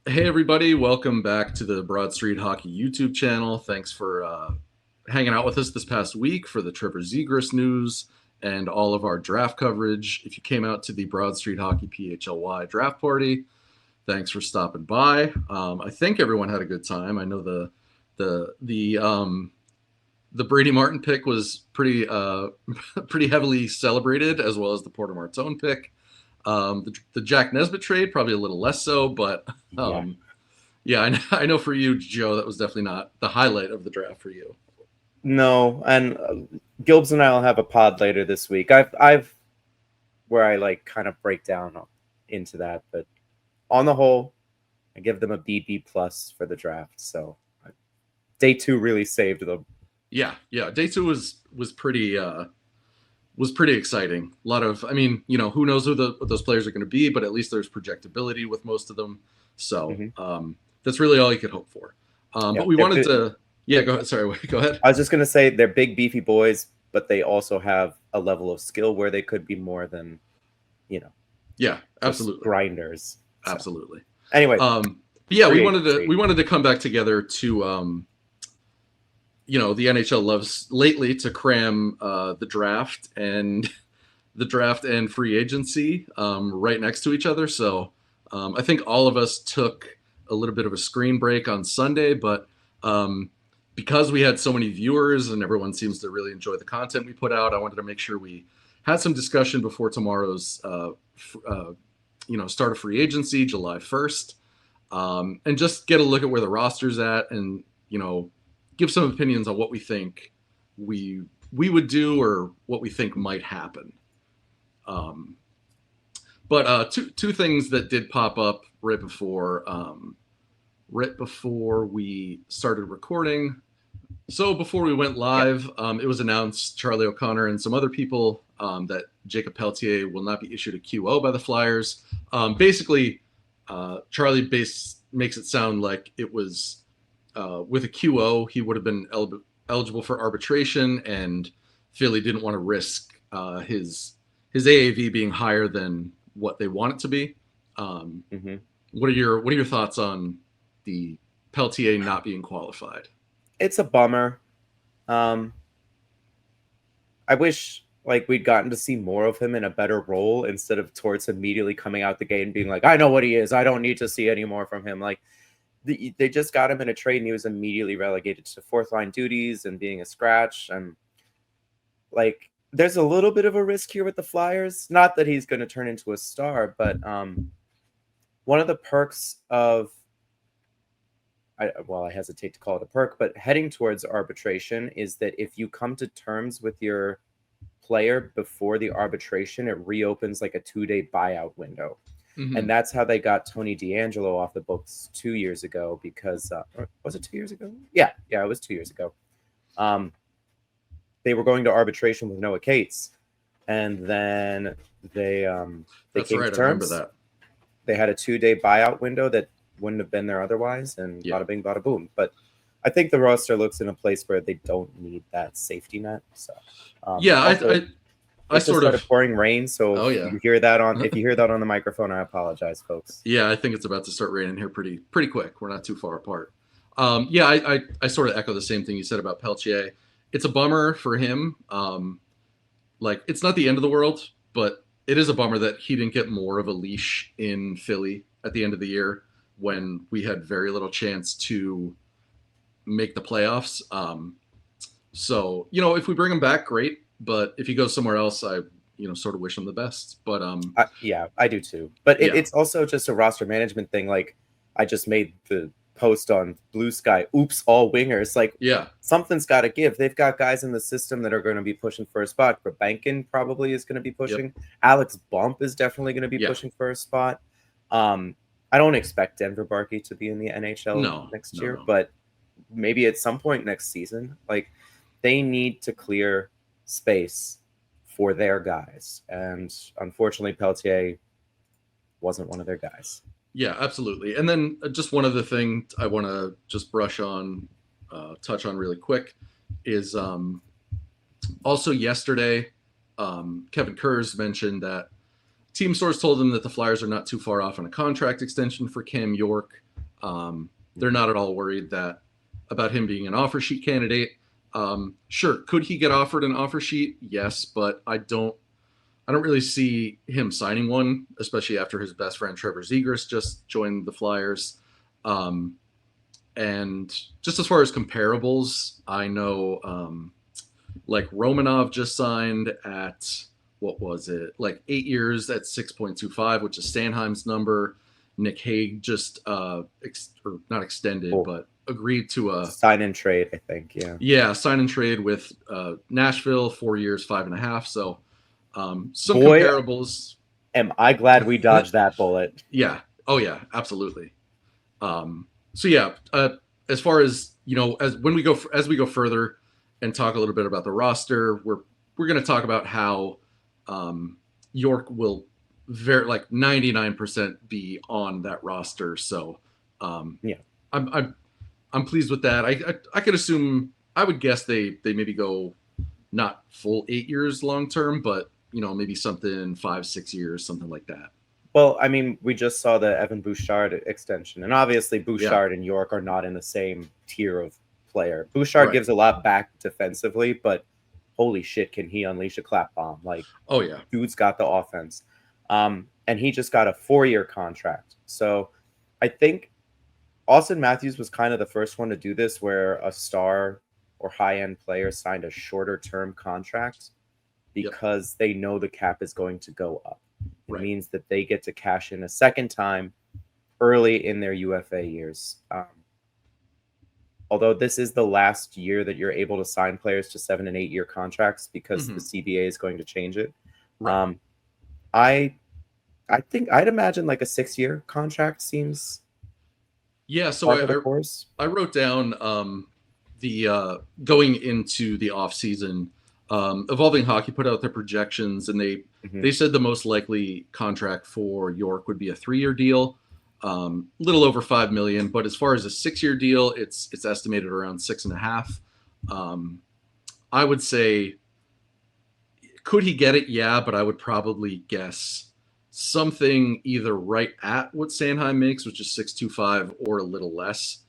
Hey everybody, welcome back to the Broad Street Hockey YouTube channel. Thanks for hanging out with us this past week for the Trevor Zegras news and all of our draft coverage. If you came out to the Broad Street Hockey PHLY draft party, thanks for stopping by. I think everyone had a good time. I know the Brady Martin pick was pretty pretty heavily celebrated, as well as the Porter Martone pick. The Jack Nesbitt trade probably a little less so, but Yeah. yeah, I know for you, Joe, that was definitely not the highlight of the draft for you. No, and Gilbs and I'll have a pod later this week. I've where I like kind of break down into that, but on the whole, I give them a B plus for the draft. So day two really saved them. Yeah. Day two was pretty exciting. A lot of, I mean, who knows what those players are going to be, but at least there's projectability with most of them. So Mm-hmm. that's really all you could hope for. Yeah, But we wanted to, yeah, go ahead. Sorry, go ahead. I was just gonna say they're big beefy boys, but they also have a level of skill where they could be more than you know Yeah, just absolutely, grinders. So absolutely. anyway, But yeah, we free wanted to agency. we wanted to come back together to the NHL loves lately to cram the draft and free agency right next to each other. So I think all of us took a little bit of a screen break on Sunday, but because we had so many viewers and everyone seems to really enjoy the content we put out, I wanted to make sure we had some discussion before tomorrow's start of free agency, July 1st, and just get a look at where the roster's at, and give some opinions on what we think we would do or what we think might happen. Um, but two things that did pop up right before we started recording. So before we went Yep. live, it was announced, Charlie O'Connor and some other people, that Jacob Pelletier will not be issued a QO by the Flyers. Basically, Charlie makes it sound like it was with a QO, he would have been eligible for arbitration, and Philly didn't want to risk his AAV being higher than what they want it to be. Um, Mm-hmm. what are your thoughts on the Peltier not being qualified? It's a bummer. Um, I wish like we'd gotten to see more of him in a better role instead of Torts immediately coming out the gate and being like, "I know what he is. I don't need to see any more from him." Like they just got him in a trade and he was immediately relegated to fourth line duties and being a scratch. And like there's a little bit of a risk here with the Flyers. Not that he's going to turn into a star, but one of the perks of I hesitate to call it a perk, but heading towards arbitration is that if you come to terms with your player before the arbitration, it reopens like a 2-day buyout window. Mm-hmm. And that's how they got Tony DeAngelo off the books 2 years ago because was it 2 years ago? Yeah, it was 2 years ago. They were going to arbitration with Noah Cates, and then they That's came to right. I remember terms. that. They had a 2-day buyout window that wouldn't have been there otherwise, and Yeah. bada bing, bada boom. But I think the roster looks in a place where they don't need that safety net. So, Yeah. also, I it just sort started of. pouring rain. So Oh yeah. if you hear that on the microphone, I apologize, folks. Yeah. I think it's about to start raining here pretty quick. We're not too far apart. Yeah. I sort of echo the same thing you said about Peltier. It's a bummer for him. Like it's not the end of the world, but it is a bummer that he didn't get more of a leash in Philly at the end of the year when we had very little chance to make the playoffs. So if we bring him back, great. But if he goes somewhere else, I sort of wish him the best. But Yeah, I do too. But yeah, it's also just a roster management thing. Like I just made the post on Blue Sky. Oops, all wingers. Like yeah, something's got to give. They've got guys in the system that are going to be pushing for a spot. Grebenkin probably is going to be yep, pushing. Alex Bump is definitely going to be yeah. pushing for a spot. I don't expect Denver Barkey to be in the NHL No, next no, year, no. but maybe at some point next season. Like they need to clear space for their guys. And unfortunately, Pelletier wasn't one of their guys. Yeah, absolutely. And then just one other thing I want to just touch on really quick is also yesterday, Kevin Kurz mentioned that team source told him that the Flyers are not too far off on a contract extension for Cam York. They're not at all worried about him being an offer sheet candidate. Sure, could he get offered an offer sheet? Yes, but I don't really see him signing one, especially after his best friend Trevor Zegras just joined the Flyers. And just as far as comparables, I know like Romanov just signed at, what was it, like 8 years at 6.25, which is Sanheim's number. Nick Hague just or not extended, but agreed to a sign and trade, I think. Yeah, sign and trade with Nashville, 4 years, 5.5. So some Boy, comparables. Am I glad we dodged that bullet? Yeah. Oh yeah, absolutely. So yeah, as far as as we go further and talk a little bit about the roster, we're going to talk about how York will very like 99% be on that roster. So yeah, I'm pleased with that. I could assume, I would guess they maybe go not full 8 years long term, but maybe something 5-6 years, something like that. Well, I mean, we just saw the Evan Bouchard extension, and obviously Bouchard and York are not in the same tier of player. Bouchard gives a lot back defensively, but holy shit, can he unleash a clap bomb? Like, oh yeah, dude's got the offense. And he just got a 4-year contract. So I think Austin Matthews was kind of the first one to do this, where a star or high-end player signed a shorter term contract because they know the cap is going to go up. It means that they get to cash in a second time early in their UFA years. Although this is the last year that you're able to sign players to 7 and 8 year contracts because the CBA is going to change it. I think I'd imagine like a 6-year contract seems. Yeah, so I wrote down the going into the off season. Evolving Hockey put out their projections, and they said the most likely contract for York would be a 3-year deal, little over $5 million. But as far as a 6-year deal, it's estimated around 6.5. I would say, could he get it? Yeah, but I would probably guess something either right at what Sanheim makes, which is 6.25, or a little less.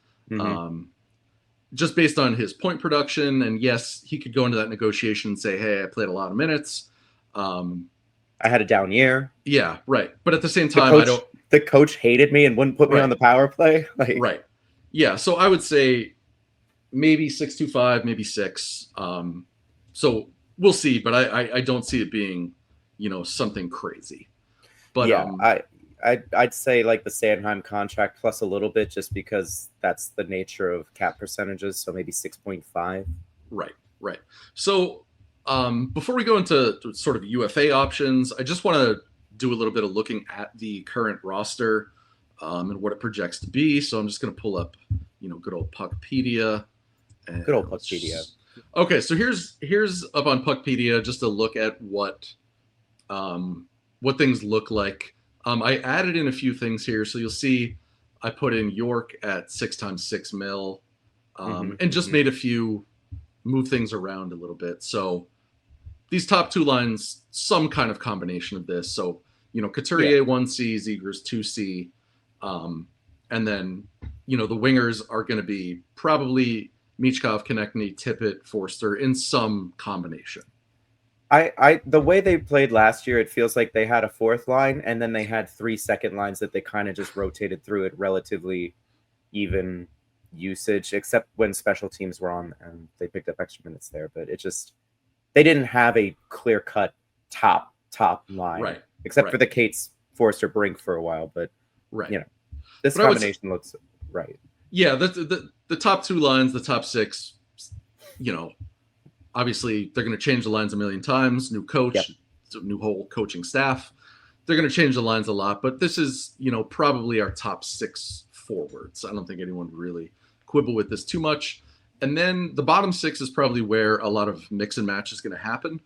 Just based on his point production. And yes, he could go into that negotiation and say, hey, I played a lot of minutes. I had a down year. Yeah, right. But at the same time, the coach hated me and wouldn't put me on the power play. Right. Yeah. So I would say maybe 6.25, maybe 6. So we'll see, but I don't see it being, something crazy. But yeah, I'd say like the Sanheim contract plus a little bit, just because that's the nature of cap percentages. So maybe 6.5. Right. So before we go into sort of UFA options, I just want to do a little bit of looking at the current roster and what it projects to be. So I'm just going to pull up, good old Puckpedia. Good old Puckpedia. Okay, so here's up on Puckpedia just a look at what things look like. I added in a few things here, so you'll see I put in York at 6 times $6 million, and just made a few, move things around a little bit. So these top two lines, some kind of combination of this. So Couturier 1C, Zegras 2C, and then the wingers are going to be probably Michkov, Konechny, Tippett, Forster in some combination. The way they played last year, it feels like they had a 4th line, and then they had 3 second lines that they kind of just rotated through at relatively even usage, except when special teams were on and they picked up extra minutes there. But they didn't have a clear cut top line, except for the Cates, Forster, Brink for a while. But this combination looks right. Yeah, the top 2 lines, the top 6, obviously, they're going to change the lines a million times. New coach, new whole coaching staff. They're going to change the lines a lot. But this is, probably our top 6 forwards. I don't think anyone would really quibble with this too much. And then the bottom 6 is probably where a lot of mix and match is going to happen.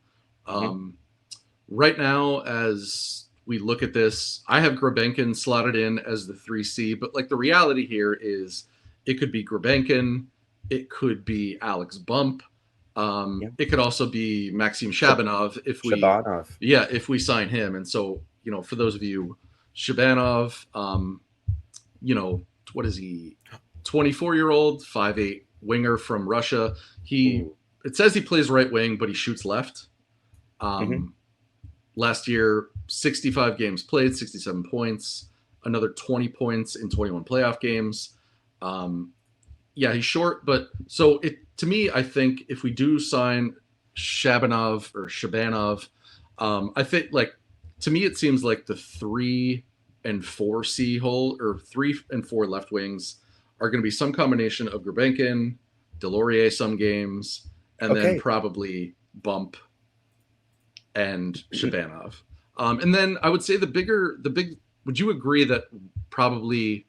Right now, as we look at this, I have Grebenkin slotted in as the 3C. But the reality here is it could be Grebenkin. It could be Alex Bump. It could also be Maxim Shabanov if we sign him. And so, for those of you, Shabanov, what is he? 24-year-old, 5'8" winger from Russia. It says he plays right wing, but he shoots left. Last year, 65 games played, 67 points, another 20 points in 21 playoff games. Yeah, he's short, but so to me, I think if we do sign Shabanov, I think like to me it seems like the 3 and 4 C hole or 3 and 4 left wings are going to be some combination of Grebenkin, Delorier some games, and then probably Bump and Shabanov. And then I would say would you agree that probably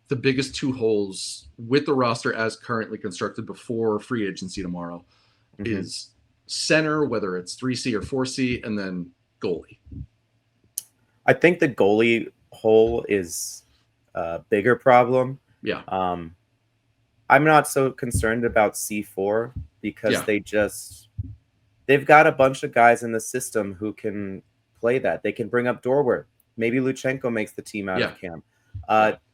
the biggest 2 holes with the roster as currently constructed before free agency tomorrow is center, whether it's 3C or 4C, and then goalie? I think the goalie hole is a bigger problem. Yeah. I'm not so concerned about C4 because they've got a bunch of guys in the system who can play that. They can bring up Dorwart. Maybe Luchanko makes the team out of camp.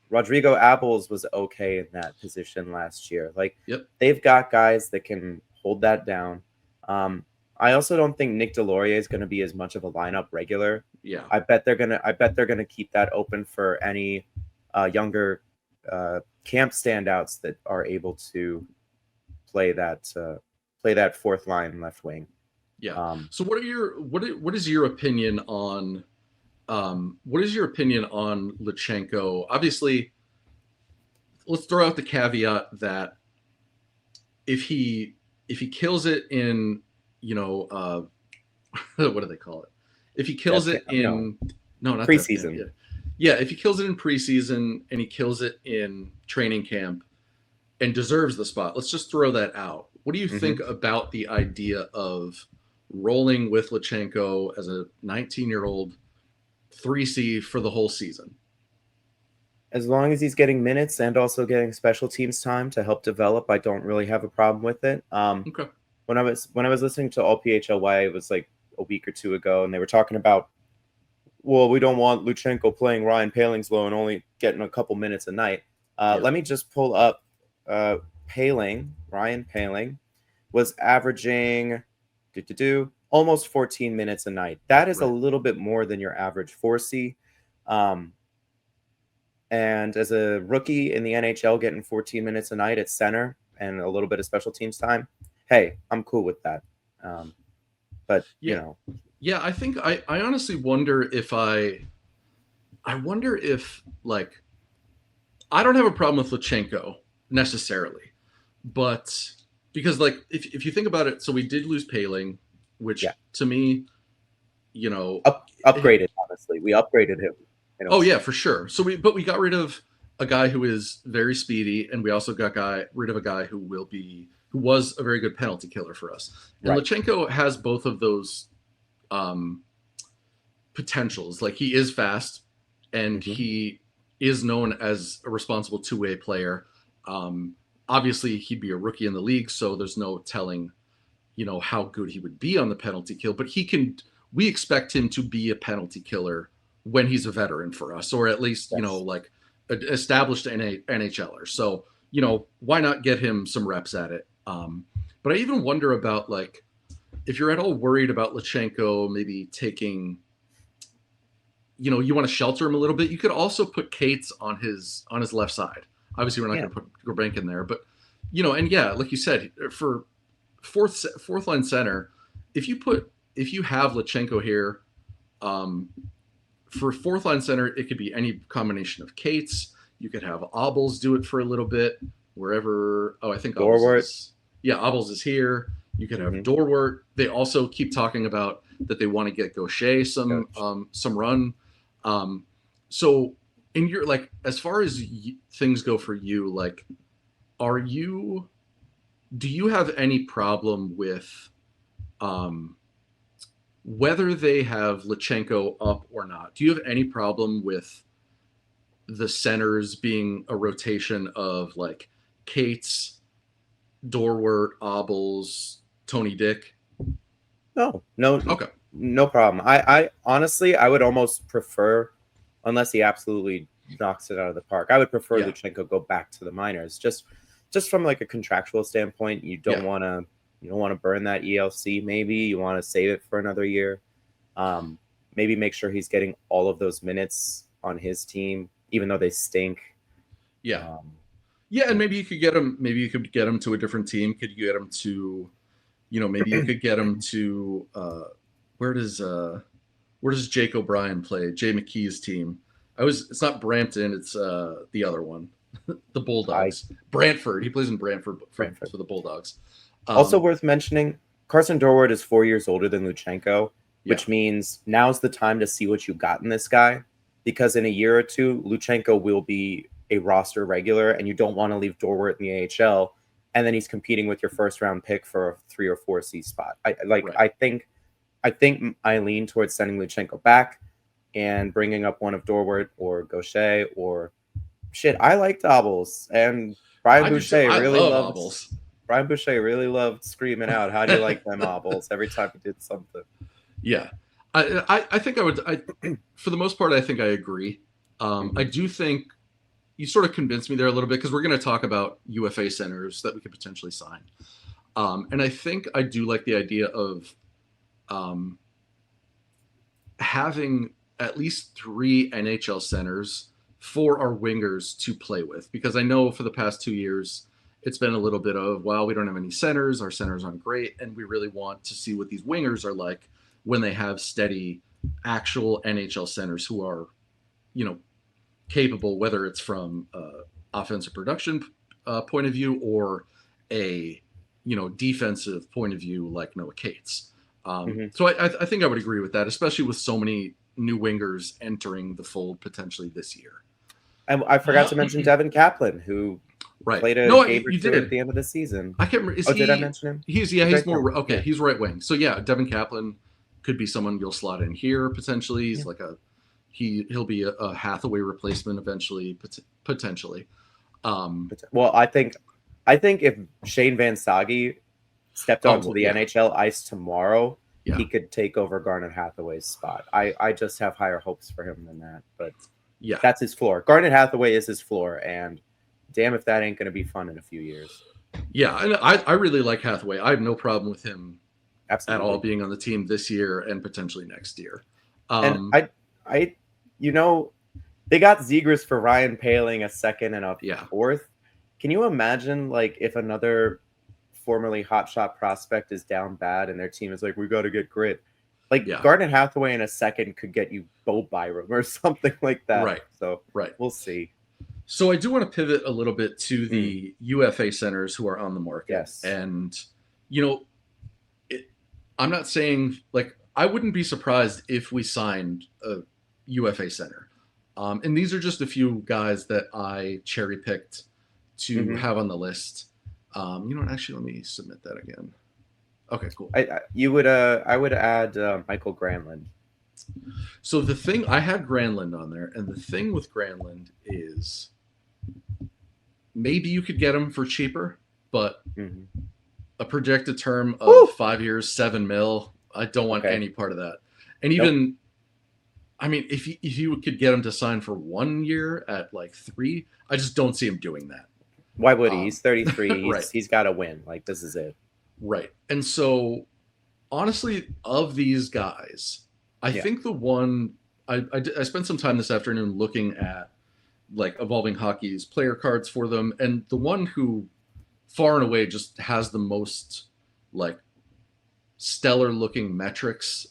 Rodrigo Abels was okay in that position last year. Like they've got guys that can hold that down. I also don't think Nick Delorier is going to be as much of a lineup regular. Yeah. I bet they're gonna keep that open for any younger camp standouts that are able to play that fourth line left wing. Yeah. So what is your opinion on Luchanko? Obviously, let's throw out the caveat that if he kills it in, what do they call it? If he kills it in not preseason. Yeah, if he kills it in preseason and he kills it in training camp and deserves the spot, let's just throw that out. What do you think about the idea of rolling with Luchanko as a 19-year-old 3C for the whole season? As long as he's getting minutes and also getting special teams time to help develop, I don't really have a problem with it. Okay. When I was listening to All PHLY, it was like a week or 2 ago, and they were talking about, well, we don't want Luchanko playing Ryan Palingslow and only getting a couple minutes a night. Let me just pull up Ryan Paling was averaging almost 14 minutes a night. That is a little bit more than your average 4C. And as a rookie in the NHL, getting 14 minutes a night at center and a little bit of special teams time, hey, I'm cool with that. But yeah, I think I honestly wonder if like I don't have a problem with Luchanko necessarily, but because like if you think about it, so we did lose Paling, which to me, upgraded. Honestly, we upgraded him. Oh yeah, for sure. So we got rid of a guy who is very speedy, and we also got rid of a guy who was a very good penalty killer for us. And Luchanko has both of those potentials. Like he is fast, and he is known as a responsible two-way player. Obviously, he'd be a rookie in the league, so there's no telling, how good he would be on the penalty kill. But we expect him to be a penalty killer when he's a veteran for us, or at least, like an established NHLer. So, why not get him some reps at it? But I even wonder about like, if you're at all worried about Luchanko maybe taking, you want to shelter him a little bit, you could also put Cates on his left side. Obviously, we're not going to put Grebenkin there, but and like you said, for fourth line center, if you have Luchanko here, for fourth line center, it could be any combination of Cates. You could have Abels do it for a little bit wherever. Oh, I think Dorwart. Abels is here. You could have Dorwart. They also keep talking about that they want to get Gaucher some run. So in your like, as far as things go for you, like, do you have any problem with whether they have Luchanko up or not? Do you have any problem with the centers being a rotation of like Cates, Dorwart, Abels, Tony Dick? No. Okay. No problem. I honestly, I would almost prefer, unless he absolutely knocks it out of the park. I would prefer Yeah. Luchanko go back to the minors, just from like a contractual standpoint. You don't want to burn that ELC. Maybe you want to save it for another year. Maybe make sure he's getting all of those minutes on his team, even though they stink. Yeah. Yeah, and maybe you could get him. Maybe you could get him to a different team. Could you get him to, maybe you could get him to where does Jake O'Brien play? Jay McKee's team. It's not Brampton. It's the other one, the Bulldogs. Brantford. He plays in Brantford for the Bulldogs. Also worth mentioning, Carson Dorward is 4 years older than Luchanko, which means now's the time to see what you got in this guy, because in a year or two, Luchanko will be a roster regular, and you don't want to leave Dorward in the AHL, and then he's competing with your first round pick for a 3 or 4C spot. I think I lean towards sending Luchanko back and bringing up one of Dorward or Gaucher or shit. I like doubles, and Brian Boucher really loved screaming out, "How do you like them obbles?" every time he did something. Yeah, I think I would. For the most part, I think I agree. I do think you sort of convinced me there a little bit, because we're going to talk about UFA centers that we could potentially sign. And I think I do like the idea of having at least 3 NHL centers for our wingers to play with, because I know for the past 2 years it's been a little bit of, well, we don't have any centers, our centers aren't great, and we really want to see what these wingers are like when they have steady actual NHL centers who are, capable, whether it's from offensive production point of view or a defensive point of view, like Noah Cates. So I think I would agree with that, especially with so many new wingers entering the fold potentially this year. And I forgot to mention Devin Kaplan, who played a game or two at the end of the season. I can't remember. Did I mention him? He's more okay. He's right wing. So yeah, Devin Kaplan could be someone you'll slot in here potentially. He's like he'll be a Hathaway replacement eventually, potentially. Well, I think if Shane Van Sage stepped onto the NHL ice tomorrow, he could take over Garnet Hathaway's spot. I just have higher hopes for him than that, but that's his floor. Garnet Hathaway is his floor, and damn if that ain't going to be fun in a few years. Yeah, and I really like Hathaway. I have no problem with him at all being on the team this year and potentially next year. And they got Zegras for Ryan Paling, a second and a fourth. Can you imagine, like, if another formerly hotshot prospect is down bad and their team is like, we got to get grit? Like, Garnet Hathaway in a second could get you Bo Byram or something like that. Right. So we'll see. So I do want to pivot a little bit to the UFA centers who are on the market. Yes. And, I'm not saying, like, I wouldn't be surprised if we signed a UFA center. And these are just a few guys that I cherry picked to have on the list. Actually, let me submit that again. Okay, cool. I would add Michael Granlund. So the thing, I had Granlund on there, and the thing with Granlund is maybe you could get him for cheaper, but a projected term of 5 years, $7 million, I don't want any part of that. And even, I mean, if you could get him to sign for 1 year at like 3, I just don't see him doing that. Why would he? He's 33. He's got to win. Like, this is it. Right. And so, honestly, of these guys, I think the one I spent some time this afternoon looking at like Evolving Hockey's player cards for them, and the one who far and away just has the most like stellar looking metrics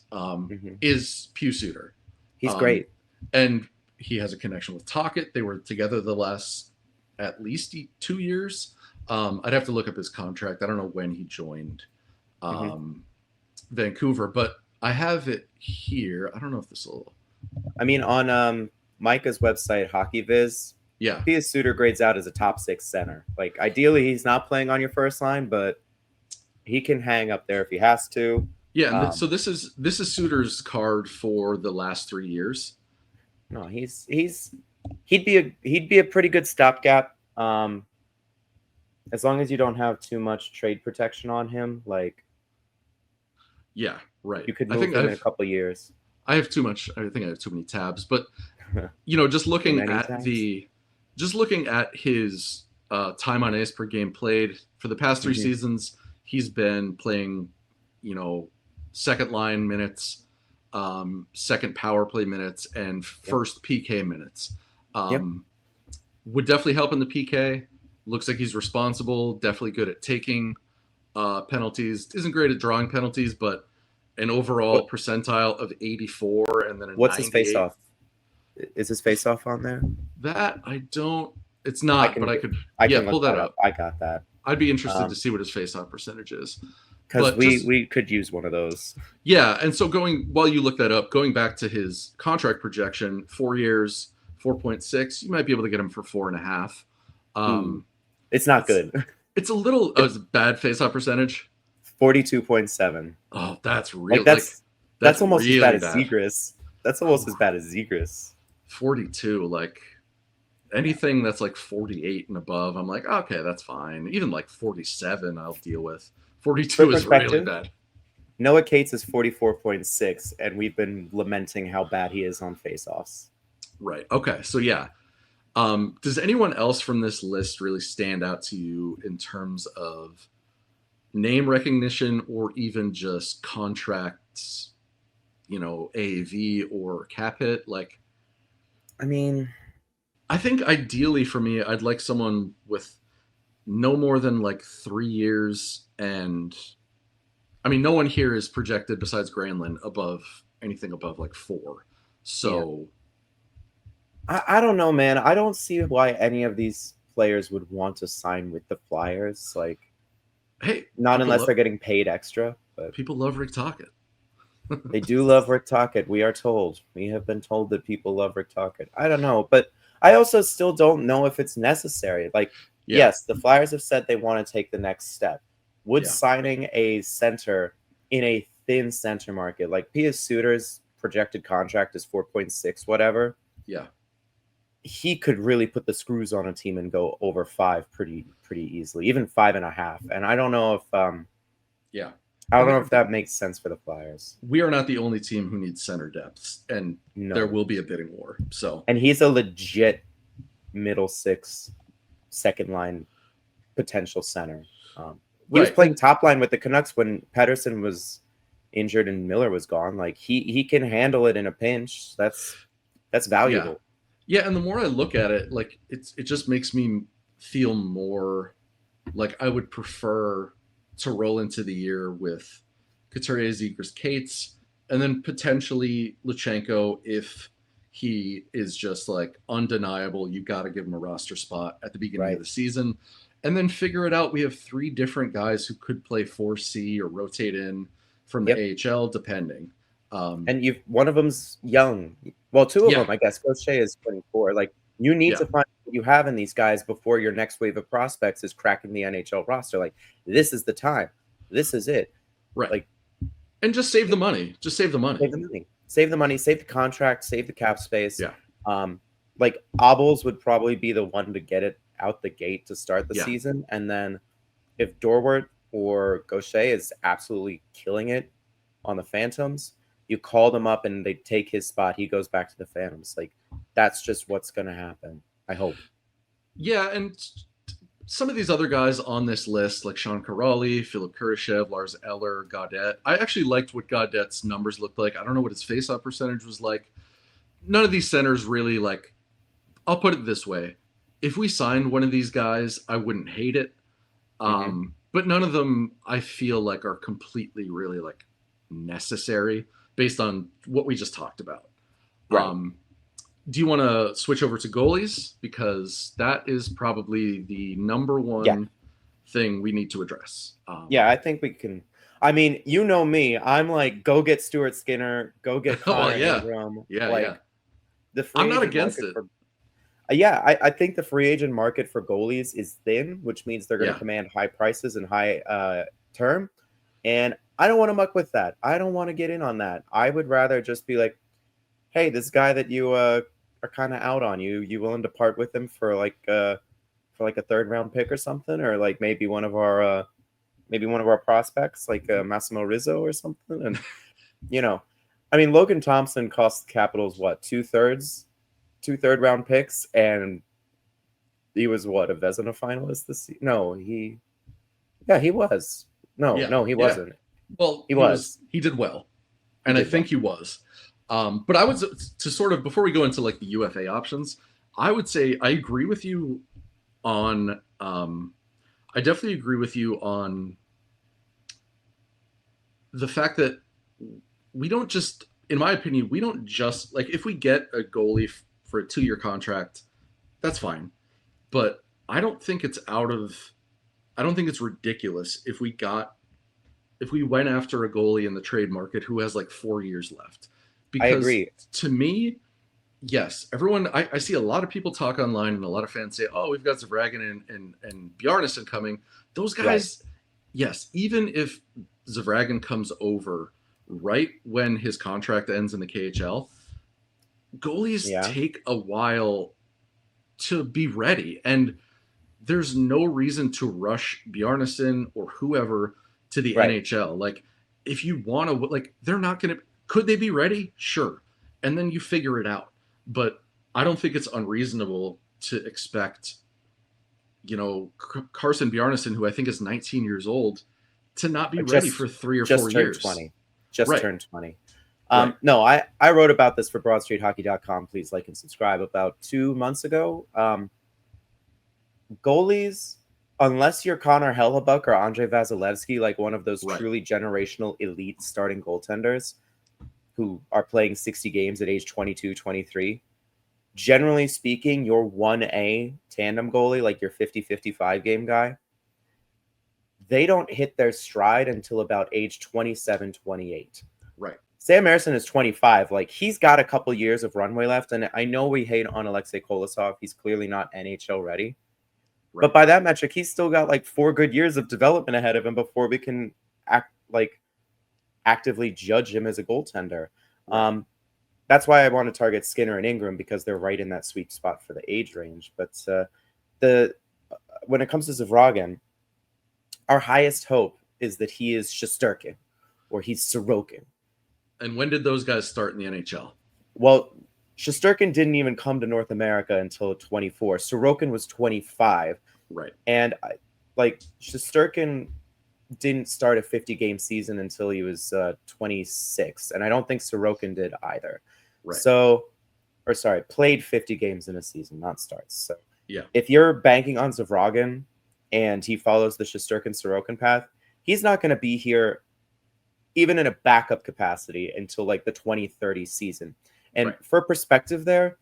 is Pius Suter. He's great, and he has a connection with Tocchet. They were together the last at least 2 years. I'd have to look up his contract. I don't know when he joined Vancouver, but I have it here. I don't know if this will. I mean, on Micah's website, HockeyViz, Pius Suter grades out as a top 6 center. Like, ideally, he's not playing on your first line, but he can hang up there if he has to. Yeah. So this is Suter's card for the last 3 years. No, he'd be a pretty good stopgap. As long as you don't have too much trade protection on him, like. Yeah, right. You could move him in a couple of years. I have too much. I think I have too many tabs. But just looking many at times. his time on ice per game played for the past 3 seasons, he's been playing, second line minutes, second power play minutes, and Yep. first PK minutes. Yep. Would definitely help in the PK. Looks like he's responsible, definitely good at taking penalties. Isn't great at drawing penalties, but an overall What percentile of 84 and then a what's his face 98. off? Is his face off on there? That I don't. It's I not, but can I could. I Yeah, can pull look that that up. up. I got that. I'd be interested to see what his face-off percentage is. Because But just we could use one of those. yeah, and so while you look that up, going back to his contract projection, 4 years, 4.6, you might be able to get him for 4.5. It's not It's good. it's a little it's a bad face-off percentage. 42.7. Oh, that's Like real. that's That's almost as bad really as bad. Zegras. That's almost as bad as Zegras. 42, like anything that's like 48 and above, I'm like, okay, that's fine. Even like 47, I'll deal with. For 42 is really perspective, bad. Noah Cates is 44.6, and we've been lamenting how bad he is on faceoffs. Right. Okay. So yeah. Does anyone else from this list really stand out to you in terms of name recognition or even just contracts, AAV or cap hit? Like, I mean, I think ideally for me, I'd like someone with no more than like 3 years. And I mean, no one here is projected besides Granlund above anything above like 4. yeah. So, I don't know, man. I don't see why any of these players would want to sign with the Flyers. Like, hey, not unless they're getting paid extra. But people love Rick Tocchet. they do love Rick Tocchet. We are told. We have been told that people love Rick Tocchet. I don't know, but I also still don't know if it's necessary. Like, yes, the Flyers have said they want to take the next step. Would signing a center in a thin center market, like Pius Suter's projected contract is 4.6, whatever. Yeah. He could really put the screws on a team and go over 5 pretty easily, even 5.5. And I don't know if I don't know if that makes sense for the Flyers. We are not the only team who needs center depths, and there will be a bidding war. So, and he's a legit middle six, second line potential center. He was playing top line with the Canucks when Pettersson was injured and Miller was gone. Like he can handle it in a pinch. That's valuable. Yeah, and the more I look at it, like it just makes me feel more like I would prefer to roll into the year with Couturier, Zegras, Cates, and then potentially Luchanko if he is just like undeniable. You got to give him a roster spot at the beginning of the season, and then figure it out. We have 3 different guys who could play 4C or rotate in from the AHL, depending. And one of them's young. Well, 2 of them, I guess. Gaucher is 24. Like, you need to find what you have in these guys before your next wave of prospects is cracking the NHL roster. Like, this is the time. This is it. Right. Like, and just save the money. Just save the money. Save the money. Save the money. Save the contract. Save the cap space. Yeah. Like, Obels would probably be the one to get it out the gate to start the season. And then if Dorwart or Gaucher is absolutely killing it on the Phantoms, you call them up and they take his spot. He goes back to the Phantoms. Like, that's just what's going to happen. I hope. Yeah, and some of these other guys on this list, like Sean Karali, Philip Kurashev, Lars Eller, Gaudette. I actually liked what Gaudette's numbers looked like. I don't know what his face-off percentage was like. None of these centers really, like, I'll put it this way. If we signed one of these guys, I wouldn't hate it. But none of them, I feel like, are completely really, like, necessary based on what we just talked about. Do you want to switch over to goalies? Because that is probably the number one thing we need to address. I think we can. I mean, you know me. I'm like, go get Stuart Skinner. Go get Connor Ingram. I'm not against it. I think the free agent market for goalies is thin, which means they're going to command high prices and high term. And I don't want to muck with that. I don't want to get in on that. I would rather just be like, hey, this guy that you are kind of out on, you willing to part with him for like a 3rd round pick or something, or like maybe one of our prospects like Massimo Rizzo or something. And I mean, Logan Thompson cost the Capitals what, 2/3 2 third-round picks, and he was what, a Vezina finalist this season? No, he was. Yeah, No, he yeah. wasn't. Well, He was. he did well, He and I did well. think he was. But I would, to sort of, before we go into like the UFA options, I would say I agree with you on. I definitely agree with you on the fact that we don't just, in my opinion, we don't just like if we get a goalie for a 2-year contract, that's fine. But I don't think it's I don't think it's ridiculous if we went after a goalie in the trade market who has like 4 years left. I Because agree. to me, yes, everyone, I see a lot of people talk online and a lot of fans say, oh, we've got Zavragin and Bjarnason coming. Those Right. guys, yes, even if Zavragin comes over right when his contract ends in the KHL, goalies Yeah. take a while to be ready. And there's no reason to rush Bjarnason or whoever to the Right. NHL. Like, if you want to, like, they're not going to, could they be ready? Sure. And then you figure it out. But I don't think it's unreasonable to expect, Carson Bjarnason, who I think is 19 years old, to not be ready for 3 or 4 Just turned years. 20. Just Right. turned 20. Right. No, I wrote about this for BroadStreetHockey.com. Please like and subscribe. About 2 months ago, goalies, unless you're Connor Hellebuck or Andrei Vasilevsky, like one of those Right. truly generational elite starting goaltenders who are playing 60 games at age 22, 23, generally speaking, your 1A tandem goalie, like your 50-55 game guy, they don't hit their stride until about age 27, 28. Right. Sam Ersson is 25. Like, he's got a couple years of runway left, and I know we hate on Alexei Kolosov. He's clearly not NHL ready. Right. But by that metric, he's still got like 4 good years of development ahead of him before we can actively judge him as a goaltender. Right. That's why I want to target Skinner and Ingram, because they're right in that sweet spot for the age range. But when it comes to Zavragin, our highest hope is that he is Shesterkin or he's Sorokin. And when did those guys start in the NHL? Well, Shesterkin didn't even come to North America until 24. Sorokin was 25. Right. And Shesterkin didn't start a 50-game season until he was 26. And I don't think Sorokin did either. Right. Played 50 games in a season, not starts. So yeah, if you're banking on Zavragin and he follows the Shesterkin-Sorokin path, he's not going to be here even in a backup capacity until like the 2030 season. And right. For perspective there,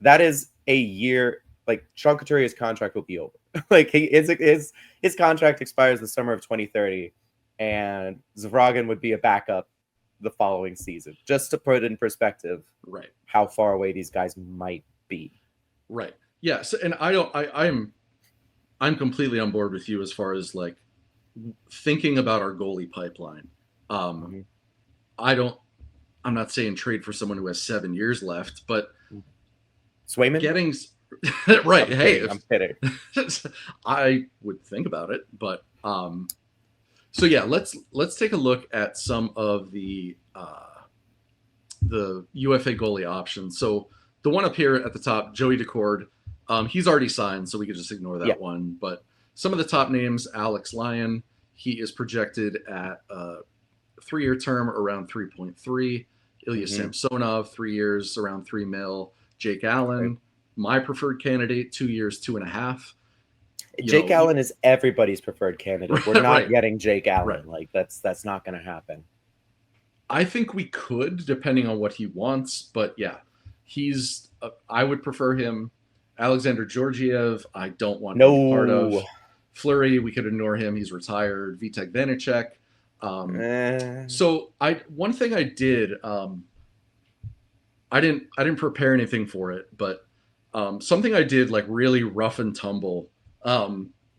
that is a year, like Sean Couturier's contract will be over. Like his contract expires the summer of 2030, and Zavragin would be a backup the following season, just to put in perspective right. how far away these guys might be. Right. Yeah. So, and I'm completely on board with you as far as like thinking about our goalie pipeline. I'm not saying trade for someone who has 7 years left, but Swayman getting right. I'm kidding. I would think about it, but so yeah, let's take a look at some of the UFA goalie options. So the one up here at the top, Joey Decord, he's already signed, so we could just ignore that one. But some of the top names: Alex Lyon, he is projected at a 3-year term around 3.3. Ilya Samsonov, 3 years, around $3 million. Jake Allen, my preferred candidate, 2 years, 2.5. Jake Allen is everybody's preferred candidate. We're not getting Jake Allen. Like that's not going to happen. I think we could, depending on what he wants. But yeah, I would prefer him. Alexander Georgiev, I don't want to be part of. Fleury, we could ignore him. He's retired. Vitek Vanacek. So one thing I did, I didn't prepare anything for it, but something I did like really rough and tumble,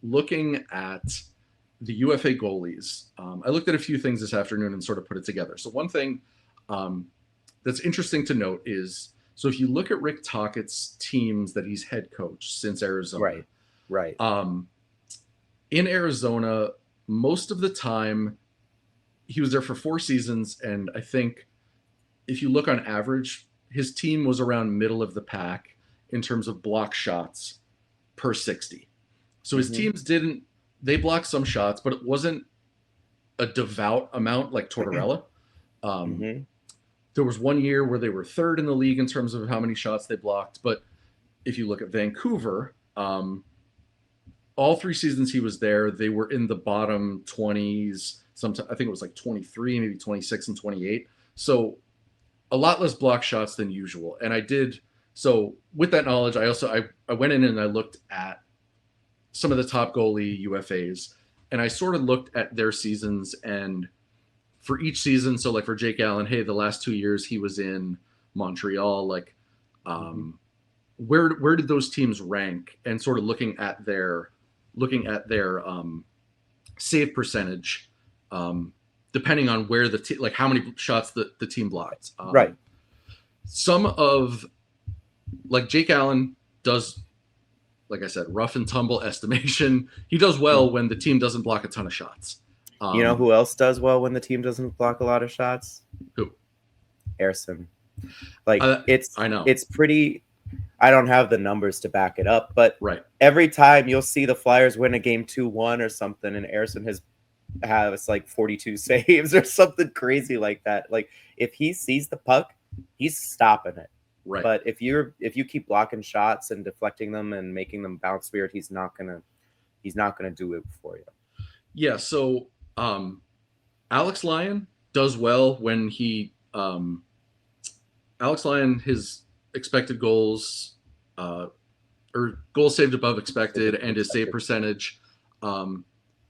looking at the UFA goalies. I looked at a few things this afternoon and sort of put it together. So one thing that's interesting to note is, so if you look at Rick Tockett's teams that he's head coached since Arizona, right. In Arizona, most of the time, he was there for 4 seasons, and I think if you look on average, his team was around middle of the pack in terms of block shots per 60. So his Mm-hmm. teams didn't, they blocked some shots, but it wasn't a devout amount like Tortorella. Um, Mm-hmm. there was one year where they were third in the league in terms of how many shots they blocked. But if you look at Vancouver, all 3 seasons he was there, they were in the bottom 20s. Sometimes I think it was like 23, maybe 26 and 28. So a lot less block shots than usual. And I did so with that knowledge. I went in and I looked at some of the top goalie UFAs, and I sort of looked at their seasons and for each season. So like for Jake Allen, hey, the last 2 years he was in Montreal. Like, Mm-hmm. where did those teams rank? And sort of looking at their save percentage, depending on where like how many shots the team blocked. Right. Some of like Jake Allen does, like I said, rough and tumble estimation. He does well when the team doesn't block a ton of shots. You know who else does well when the team doesn't block a lot of shots? Who? Airson. Like I know. It's pretty. I don't have the numbers to back it up, but right. Every time you'll see the Flyers win a game 2-1 or something, and Airson has like 42 saves or something crazy like that. Like if he sees the puck, he's stopping it. Right. But if you keep blocking shots and deflecting them and making them bounce weird, he's not gonna do it for you. Yeah. So Alex Lyon does well when he Alex Lyon, his expected goals or goals saved above expected and his save percentage,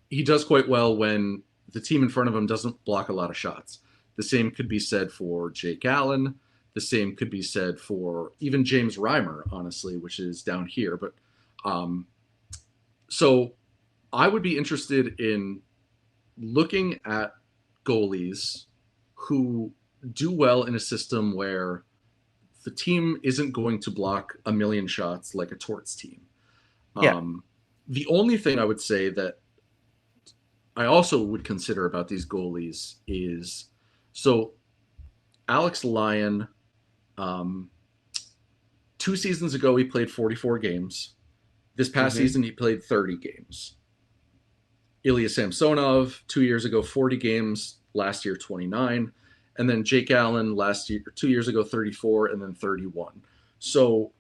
he does quite well when the team in front of him doesn't block a lot of shots. The same could be said for Jake Allen. The same could be said for even James Reimer, honestly, which is down here. But so I would be interested in looking at goalies who do well in a system where the team isn't going to block a million shots like a Torts team. Yeah. The only thing I would say that I also would consider about these goalies is so Alex Lyon, 2 seasons ago, he played 44 games. This past season, he played 30 games. Ilya Samsonov, 2 years ago, 40 games. Last year, 29. And then Jake Allen, 2 years ago, 34, and then 31. So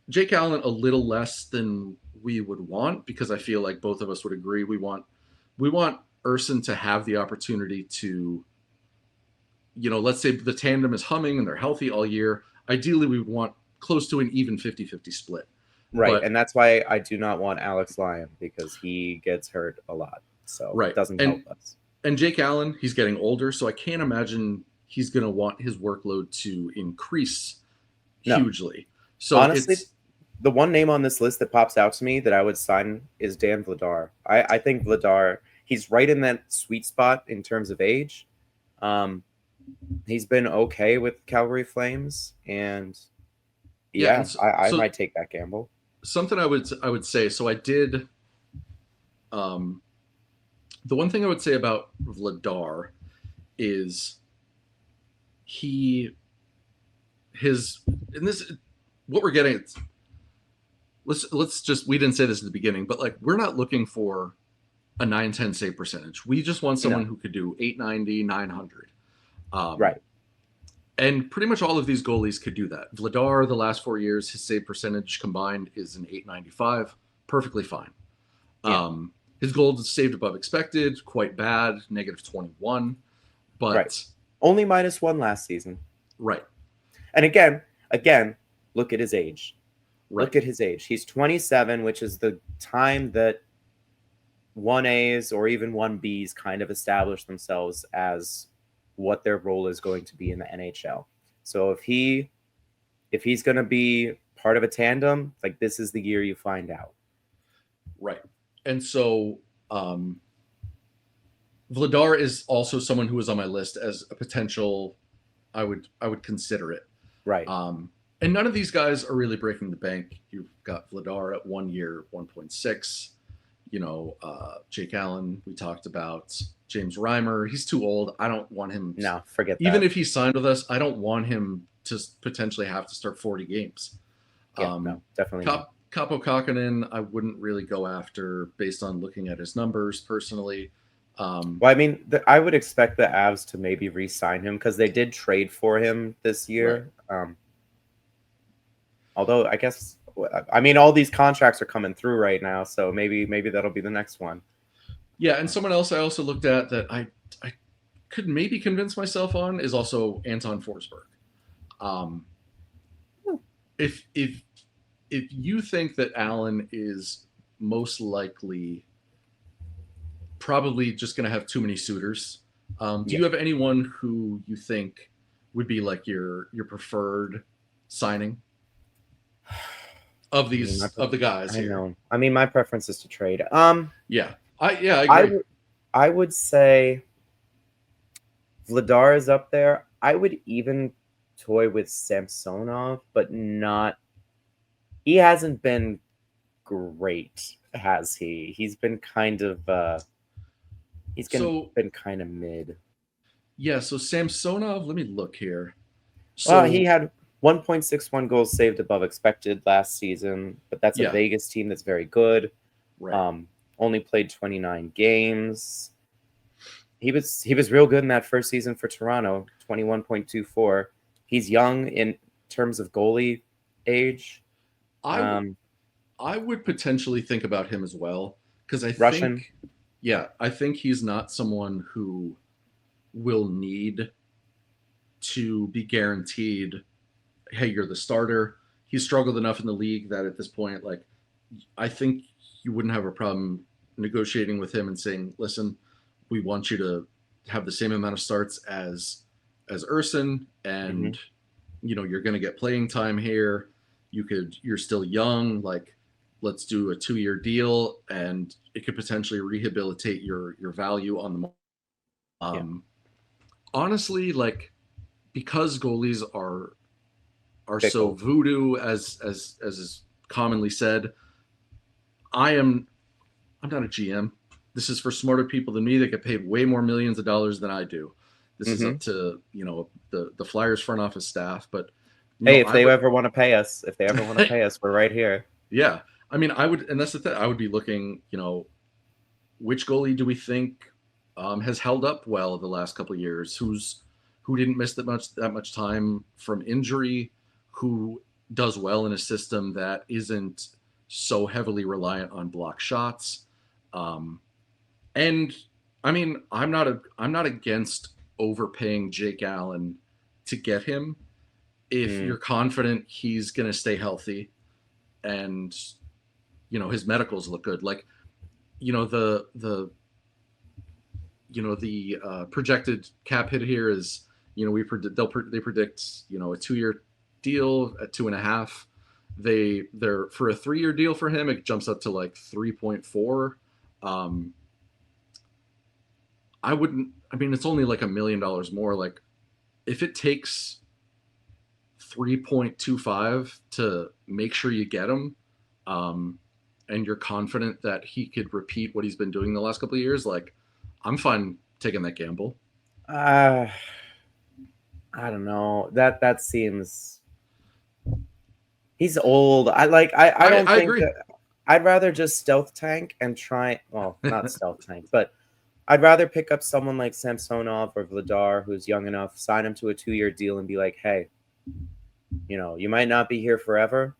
Jake Allen, a little less than we would want, because I feel like both of us would agree we want Urson to have the opportunity to, let's say the tandem is humming and they're healthy all year. Ideally, we would want close to an even 50-50 split. Right, and that's why I do not want Alex Lyon, because he gets hurt a lot. So it doesn't help us. And Jake Allen, he's getting older, so I can't imagine he's going to want his workload to increase hugely. So honestly, the one name on this list that pops out to me that I would sign is Dan Vladar. I think Vladar, he's right in that sweet spot in terms of age. He's been okay with Calgary Flames, and I might take that gamble. Something I would say. So I did. The one thing I would say about Vladar is what we're getting. Let's just, we didn't say this at the beginning, but like we're not looking for a 910 save percentage. We just want someone who could do 890, 900. Right. And pretty much all of these goalies could do that. Vladar, the last 4 years, his save percentage combined is an 895. Perfectly fine. Yeah. His goals saved above expected, quite bad, -21. But only -1 last season. Right. And again, look at his age. Right. Look at his age. He's 27, which is the time that 1As or even 1Bs kind of establish themselves as what their role is going to be in the NHL. So if he's going to be part of a tandem, like this is the year you find out. Right. And so Vladar is also someone who is on my list as a potential. I would consider it. Right. And none of these guys are really breaking the bank. You've got Vladar at 1 year, 1.6. Jake Allen, we talked about. James Reimer, he's too old. I don't want him. No, forget that. Even if he signed with us, I don't want him to potentially have to start 40 games. Yeah, no, definitely not. Capo Kakkonen, I wouldn't really go after based on looking at his numbers personally. Well, I mean, I would expect the Avs to maybe re-sign him because they did trade for him this year. Right. Although I guess, I mean, all these contracts are coming through right now, so maybe that'll be the next one. Yeah, and someone else I also looked at that I could maybe convince myself on is also Anton Forsberg. Um, if you think that Allen is most likely probably just going to have too many suitors, do Yeah. you have anyone who you think would be like your preferred signing of of the guys I here? know. I mean, my preference is to trade. Yeah, I agree. I would say Vladar is up there. I would even toy with Samsonov, but not. He hasn't been great, has he? He's been kind of. So been kind of mid. yeah, so Samsonov, let me look here. Well, he So had 1.61 goals saved above expected last season, but that's a yeah, Vegas team that's very good. right. Only played 29 games. He was real good in that first season for Toronto, 21.24. He's young in terms of goalie age. I I would potentially think about him as well because Russian. I think he's not someone who will need to be guaranteed, hey, you're the starter. He's struggled enough in the league that at this point, like, I think you wouldn't have a problem negotiating with him and saying, listen, we want you to have the same amount of starts as Urson, Mm-hmm. and you're going to get playing time here. You're still young, like, let's do a 2-year deal, and it could potentially rehabilitate your value on the market. Yeah. Honestly, like, because goalies are so Fickle. voodoo, as is commonly said, I'm not a GM. This is for smarter people than me that get paid way more millions of dollars than I do. This is Mm-hmm. up to the Flyers front office staff, but Hey, if I they would, ever want to pay us, we're right here. yeah. I mean, I would, and that's the thing. I would be looking, which goalie do we think has held up well the last couple of years? Who didn't miss that much time from injury? Who does well in a system that isn't so heavily reliant on block shots? And I mean, I'm not against overpaying Jake Allen to get him if Mm. you're confident he's going to stay healthy and his medicals look good. Like, the projected cap hit here is, they predict a 2-year deal at 2.5. They're for a 3-year deal for him, it jumps up to like 3.4. I wouldn't. I mean, it's only like $1 million more. Like, if it takes 3.25 to make sure you get him, and you're confident that he could repeat what he's been doing the last couple of years, like, I'm fine taking that gamble. I don't know. That seems. He's old. I don't I think agree. that. I'd rather just stealth tank and try. Well, not stealth tank, but I'd rather pick up someone like Samsonov or Vladar who's young enough, sign him to a 2-year deal, and be like, hey, you might not be here forever,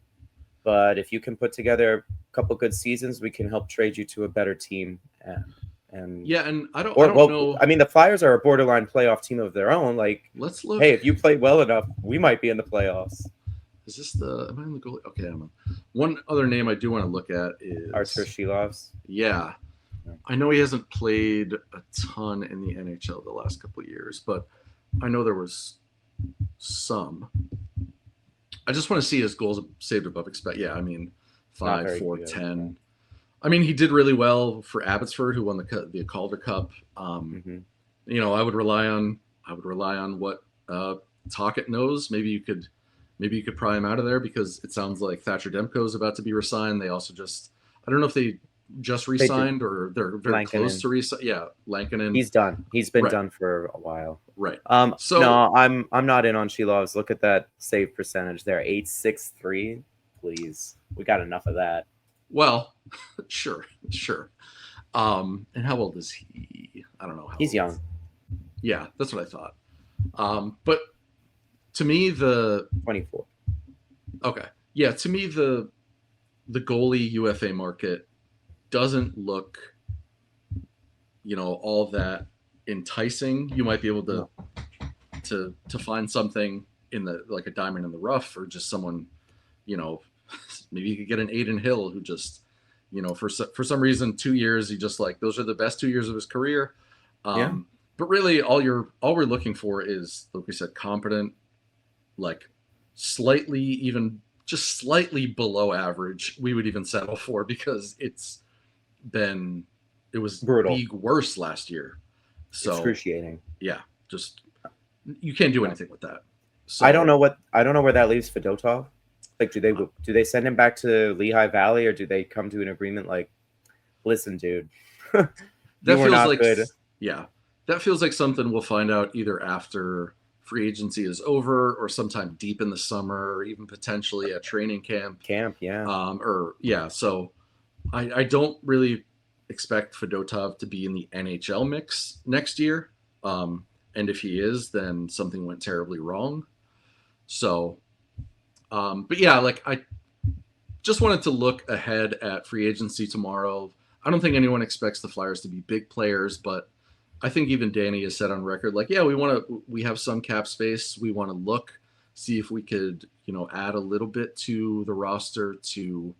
but if you can put together a couple good seasons, we can help trade you to a better team. And Yeah, and I or don't well, know. I mean, the Flyers are a borderline playoff team of their own. Like, Let's look. hey, if you play well enough, we might be in the playoffs. Is this am I in the goalie? Okay, I'm on. One other name I do want to look at Artur is, Shilovs. yeah. I know he hasn't played a ton in the NHL the last couple of years, but I know there was some. I just want to see his goals saved above expect. Yeah, I mean, Not 5, very 4, good. 10. I mean, he did really well for Abbotsford, who won the Calder Cup. I would rely on what Tocchet knows. Maybe you could pry him out of there, because it sounds like Thatcher Demko is about to be resigned. They also just, I don't know if they just They did. re-signed, or they're very close Lankinen. to re-sign. Yeah, Lankinen. He's done. He's been Right, done for a while. right. No, So, I'm not in on Shilovs. Look at that save percentage there, 863. Please, we got enough of that. well, sure, sure. And how old is he? I don't know how He's old. young. Yeah, that's what I thought. But to me, 24. okay, yeah, to me the goalie UFA market doesn't look, all that enticing. You might be able to to find something in the like a diamond in the rough, or just someone, you know, maybe you could get an Aiden Hill who just, for some reason 2 years he just like those are the best 2 years of his career. Yeah. But really, all we're looking for is, like we said, competent, like slightly, even just slightly below average. We would even settle for, because it was Brutal. league worse last year. So Excruciating. yeah, just you can't do anything with that. So I don't know where that leaves Fedotov. Like, do they send him back to Lehigh Valley, or do they come to an agreement like, listen, dude, that you were feels not like good. Yeah, that feels like something we'll find out either after free agency is over, or sometime deep in the summer, or even potentially at training camp. Yeah. So I don't really expect Fedotov to be in the NHL mix next year. And if he is, then something went terribly wrong. So, but yeah, like I just wanted to look ahead at free agency tomorrow. I don't think anyone expects the Flyers to be big players, but I think even Danny has said on record, like, yeah, we have some cap space. We want to look, see if we could, add a little bit to the roster to,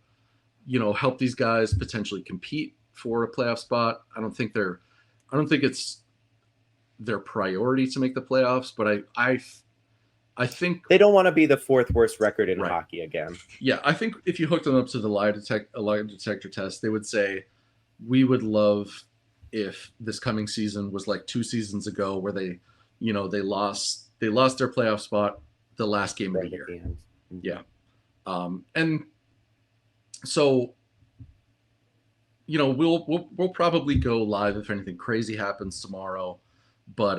help these guys potentially compete for a playoff spot. I don't think it's their priority to make the playoffs, but I think They don't want to be the fourth worst record in Right. hockey again. Yeah, I think if you hooked them up to the lie detector test, they would say, we would love if this coming season was like 2 seasons ago, where they lost their playoff spot the last game of the year. Mm-hmm. Yeah. And so, we'll probably go live if anything crazy happens tomorrow, but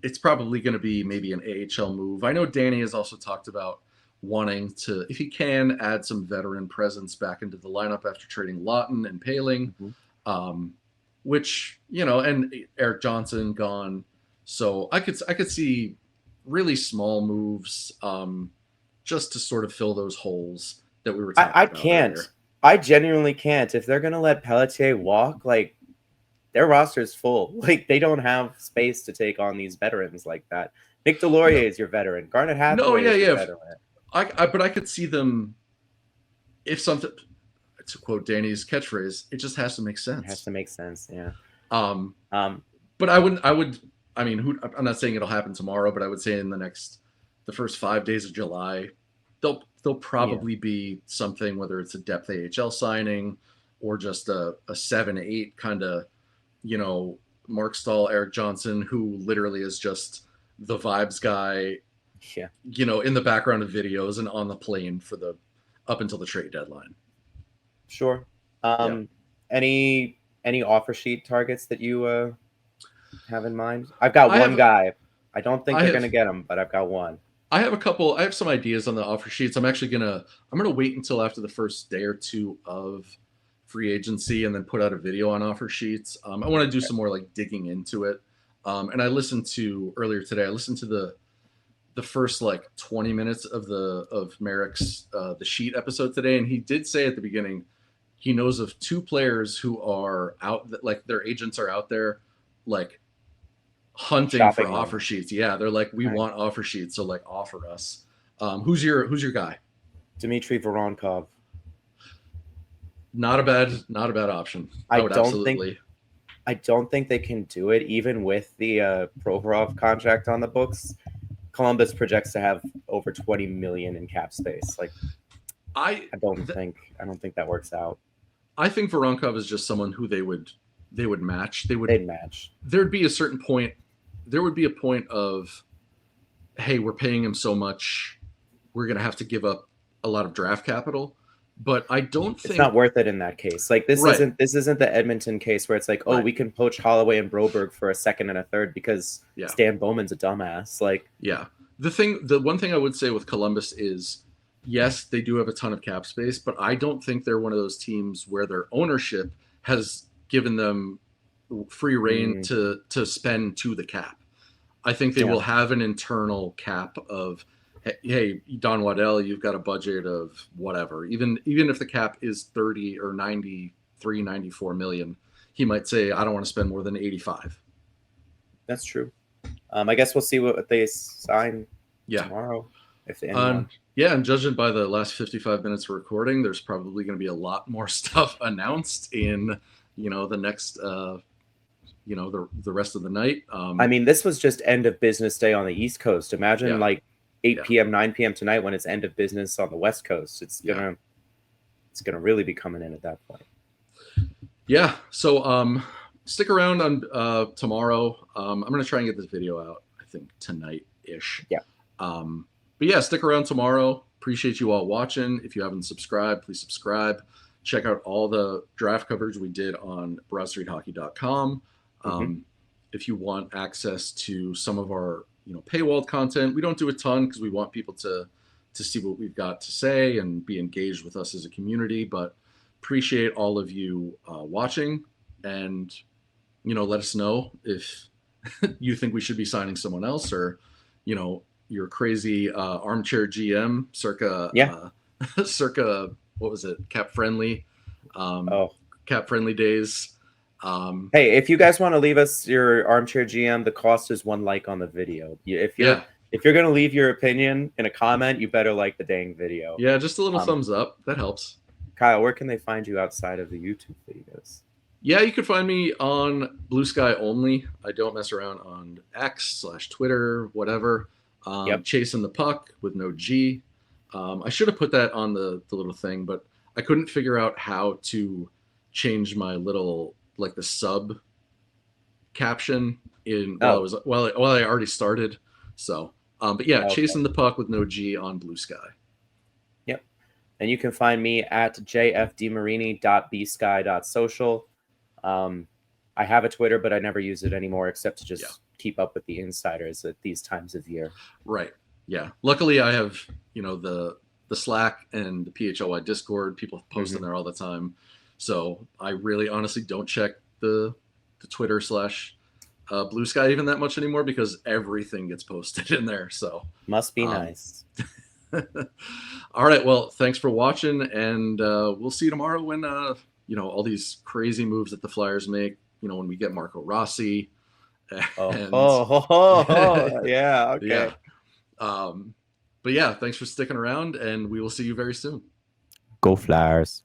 it's probably going to be maybe an AHL move. I know Danny has also talked about wanting to, if he can, add some veteran presence back into the lineup after trading Lawton and Paling, which, and Eric Johnson gone. So I could see really small moves, just to sort of fill those holes that we were talking about. I can't. Earlier. I genuinely can't. If they're going to let Pelletier walk, like, their roster is full. Like, they don't have space to take on these veterans like that. Nick Delorier is your veteran. Garnet Hathaway is your veteran. But I could see them, if something, to quote Danny's catchphrase, it just has to make sense. It has to make sense, yeah. But I'm not saying it'll happen tomorrow, but I would say in the first 5 days of July, there'll probably be something, whether it's a depth AHL signing or just a 7-8 kind of, Mark Stahl, Eric Johnson, who literally is just the vibes guy, in the background of videos and on the plane up until the trade deadline. Sure. Any offer sheet targets that you have in mind? I've got one guy. I don't think they're going to get him, but I've got one. I have some ideas on the offer sheets. I'm gonna wait until after the first day or two of free agency and then put out a video on offer sheets. I want to do some more like digging into it. And earlier today, I listened to the first like 20 minutes of Merrick's the Sheet episode today, and he did say at the beginning he knows of 2 players who are out, like their agents are out there like hunting Shopping for offer sheets. Yeah, they're like, we want offer sheets, so like offer us. Who's your guy? Dmitry Voronkov. Not a bad option. I don't think they can do it even with the Provorov contract on the books. Columbus projects to have over 20 million in cap space. Like, I don't think that works out. I think Voronkov is just someone who they would match. They'd match. There'd be a certain point. There would be a point of, hey, we're paying him so much, we're going to have to give up a lot of draft capital. but I don't It's think not worth it in that case. Like right, this isn't the Edmonton case where it's like, oh, right, we can poach Holloway and Broberg for a second and a third because yeah, Stan Bowman's a dumbass. Like, yeah. The one thing I would say with Columbus is, yes, they do have a ton of cap space, but I don't think they're one of those teams where their ownership has given them free reign mm, to spend to the cap. I think they yeah, will have an internal cap of, hey, Don Waddell, you've got a budget of whatever. Even if the cap is 30 or 93, 94 million, he might say, I don't want to spend more than 85. that's true. I guess we'll see what they sign Yeah. tomorrow, if anyone. Yeah, and judging by the last 55 minutes of recording, there's probably going to be a lot more stuff announced in, the next, the rest of the night. I mean, this was just end of business day on the East Coast. Imagine Yeah, like 8 yeah, p.m., 9 p.m. tonight when it's end of business on the West Coast. It's yeah. gonna really be coming in at that point. Yeah. So stick around on tomorrow. I'm gonna try and get this video out, I think tonight ish. Yeah. But yeah, stick around tomorrow. Appreciate you all watching. If you haven't subscribed, please subscribe. Check out all the draft coverage we did on BroadStreetHockey.com. Mm-hmm. If you want access to some of our paywalled content, we don't do a ton because we want people to see what we've got to say and be engaged with us as a community. But appreciate all of you watching, and let us know if you think we should be signing someone else, or your crazy armchair GM Yeah. circa what was it, cap friendly Oh. cap friendly days. Hey, if you guys want to leave us your armchair GM, the cost is 1 like on the video. If Yeah, you're gonna leave your opinion in a comment, you better like the dang video. yeah, just a little thumbs up, that helps. Kyle, where can they find you outside of the YouTube videos? Yeah, you can find me on Blue Sky only. I don't mess around on X/Twitter, whatever. Yep. Chasing the puck with no G. I should have put that on the little thing, but I couldn't figure out how to change my little, like, the sub caption while I already started. So, but yeah, Okay. chasing the puck with no G on Blue Sky. Yep. And you can find me at jfdmarini.bsky.social. I have a Twitter, but I never use it anymore except to just keep up with the insiders at these times of year. Right. Yeah. Luckily, I have the Slack and the PHLY Discord. People post in there all the time, so I really honestly don't check the Twitter / Blue Sky even that much anymore because everything gets posted in there. So must be nice. All right. Well, thanks for watching, and we'll see you tomorrow when all these crazy moves that the Flyers make. When we get Marco Rossi. And, yeah. Okay. Yeah. But yeah, thanks for sticking around, and we will see you very soon. Go Flyers.